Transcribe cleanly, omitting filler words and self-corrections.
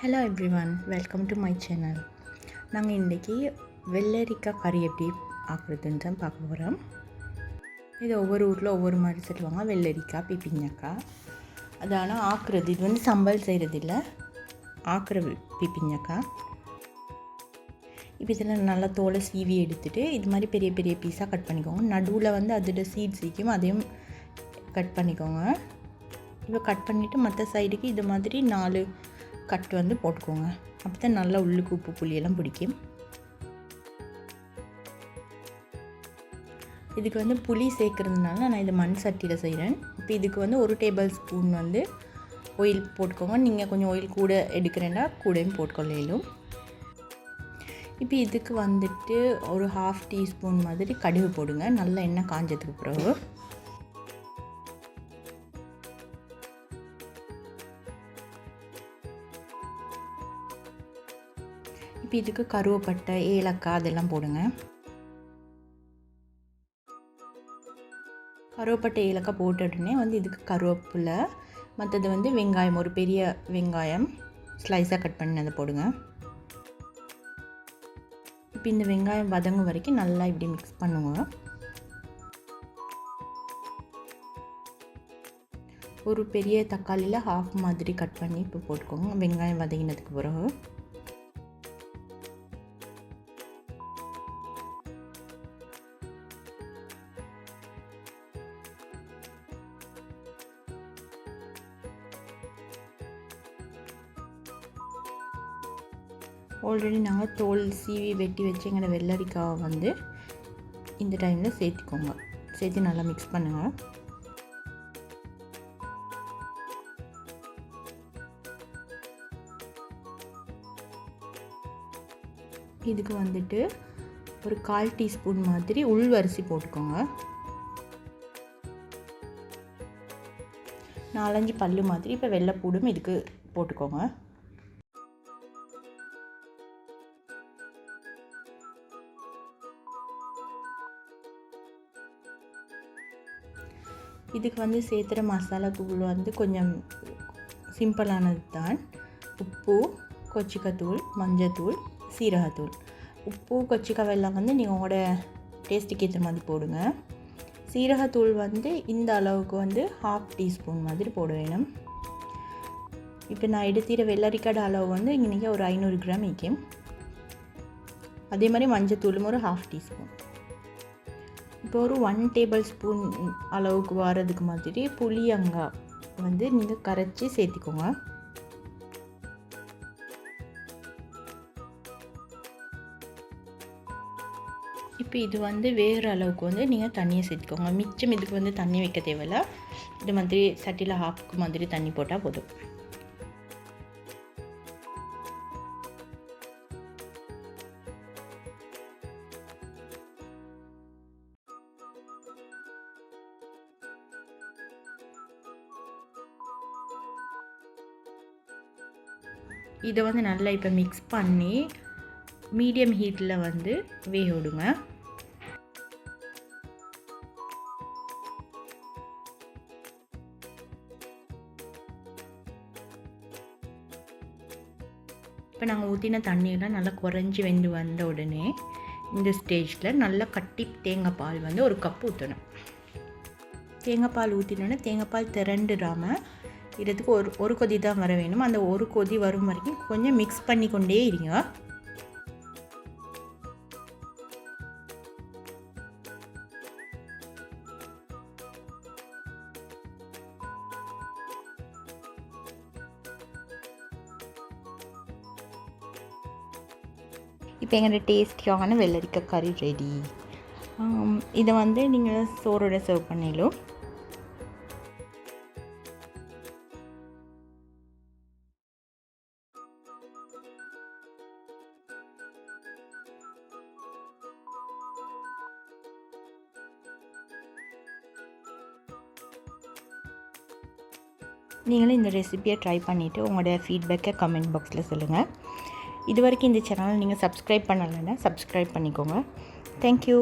Hello everyone, welcome to my channel. நாங்கள் இன்றைக்கி வெள்ளரிக்காய் கறி எப்படி ஆக்குறதுன்னு தான் பார்க்க போகிறோம். இது ஒவ்வொரு ஊரில் ஒவ்வொரு மாதிரி சொல்லுவாங்க. வெள்ளரிக்காய், பிப்பிஞ்சக்காய். அது ஆனால் ஆக்குறது இது வந்து சம்பல் செய்கிறது இல்லை, ஆக்குற பிப்பிஞ்சக்காய். இப்போ இதில் நல்லா தோலை சீவி எடுத்துகிட்டு இது மாதிரி பெரிய பெரிய பீஸாக கட் பண்ணிக்கோங்க. நடுவில் வந்து அதோட சீட்ஸ் இருக்கும், அதையும் கட் பண்ணிக்கோங்க. இப்போ கட் பண்ணிவிட்டு மற்ற சைடுக்கு இது மாதிரி 4 கட் வந்து போட்டுக்கோங்க. அப்போ தான் நல்லா உள்ளுக்கு உப்பு புளியெல்லாம் பிடிக்கும். இதுக்கு வந்து புளி சேர்க்குறதுனால நான் இது மண் சட்டியில் செய்கிறேன். இப்போ இதுக்கு வந்து 1 டேபிள் ஸ்பூன் வந்து ஆயில் போட்டுக்கோங்க. நீங்கள் கொஞ்சம் ஆயில் கூட எடுக்கிறேன்னா கூடயும் போட்டுக்கொள்ளும். இப்போ இதுக்கு வந்துட்டு ஒரு 1/2 டீஸ்பூன் மாதிரி கடுகு போடுங்க. நல்லா எண்ணெய் காஞ்சதுக்கு பிறகு இப்போ இதுக்கு கருவேப்பட்டை, ஏலக்காய் அதெல்லாம் போடுங்க. கருவேப்பட்டை, ஏலக்காய் போட்ட உடனே வந்து இதுக்கு கருவேப்பிலை, மற்றது வந்து வெங்காயம், ஒரு பெரிய வெங்காயம் ஸ்லைஸாக கட் பண்ணி அதை போடுங்க. இப்போ இந்த வெங்காயம் வதங்கும் வரைக்கும் நல்லா இப்படி மிக்ஸ் பண்ணுங்க. ஒரு பெரிய தக்காளியில் 1/2 மாதிரி கட் பண்ணி இப்போ போட்டுக்கோங்க. வெங்காயம் வதங்கினதுக்கு பிறகு ஆல்ரெடி நாங்கள் தோல் சீவி வெட்டி வச்சு எங்களோட வெள்ளரிக்காவை வந்து இந்த டைமில் சேர்த்துக்கோங்க. சேர்த்து நல்லா மிக்ஸ் பண்ணுங்கள். இதுக்கு வந்துட்டு ஒரு 1/4 டீஸ்பூன் மாதிரி உள்வரிசி போட்டுக்கோங்க. 4-5 பல்லு மாதிரி இப்போ வெள்ளைப்பூடும் இதுக்கு போட்டுக்கோங்க. இதுக்கு வந்து சேர்த்துற மசாலா தூள் வந்து கொஞ்சம் சிம்பிளானது தான். உப்பு, கொச்சிக்காத்தூள், மஞ்சத்தூள், சீரகத்தூள். உப்பு, கொச்சிக்காய் எல்லாம் வந்து நீங்கள் உங்களோட டேஸ்ட்டுக்கு ஏற்ற மாதிரி போடுங்க. சீரகத்தூள் வந்து இந்த அளவுக்கு வந்து 1/2 டீஸ்பூன் மாதிரி போட வேணும். இப்போ நான் எடுத்துகிற வெள்ளரிக்காய் அளவு வந்து இன்றைக்கி ஒரு 500 கிராம் வைக்கும். அதே மாதிரி மஞ்சத்தூளும் ஒரு 1/2 டீஸ்பூன். இப்போ ஒரு 1 டேபிள் ஸ்பூன் அளவுக்கு வரதுக்கு மாதிரி புளியங்காய் வந்து நீங்கள் கரைச்சி சேர்த்திக்கோங்க. இப்போ இது வந்து வேறு அளவுக்கு வந்து நீங்கள் தண்ணியை சேர்த்துக்கோங்க. மிச்சம் இதுக்கு வந்து தண்ணி வைக்க தேவையில்லை. இது மாதிரி சட்டியில் 1/2 மாதிரி தண்ணி போட்டால் போதும். இதை வந்து நல்லா இப்போ மிக்ஸ் பண்ணி மீடியம் ஹீட்டில் வந்து வேக விடுங்க. இப்போ நாங்கள் ஊற்றின தண்ணியெல்லாம் நல்லா குறைஞ்சி வெந்து வந்த உடனே இந்த ஸ்டேஜில் நல்லா கட்டி தேங்காய் பால் வந்து 1 கப் ஊற்றணும். தேங்காய் பால் ஊற்றினோன்னா தேங்காய் பால் திரண்டுடாமல் இதுக்கு ஒரு கொதி தான் வர வேணும். அந்த ஒரு கொதி வரும் வரைக்கும் கொஞ்சம் மிக்ஸ் பண்ணி கொண்டே இருங்க. இப்போ எங்களோட டேஸ்டியான வெள்ளரிக்காய் கறி ரெடி. இதை வந்து நீங்கள் சோறோட சர்வ் பண்ணிடலாம். நீங்களும் இந்த ரெசிபியை ட்ரை பண்ணிவிட்டு உங்களோட ஃபீட்பேக்கை கமெண்ட் பாக்ஸில் சொல்லுங்கள். இது வரைக்கும் இந்த சேனலை நீங்கள் சப்ஸ்கிரைப் பண்ணலைன்னா சப்ஸ்கிரைப் பண்ணிக்கோங்க. தேங்க்யூ.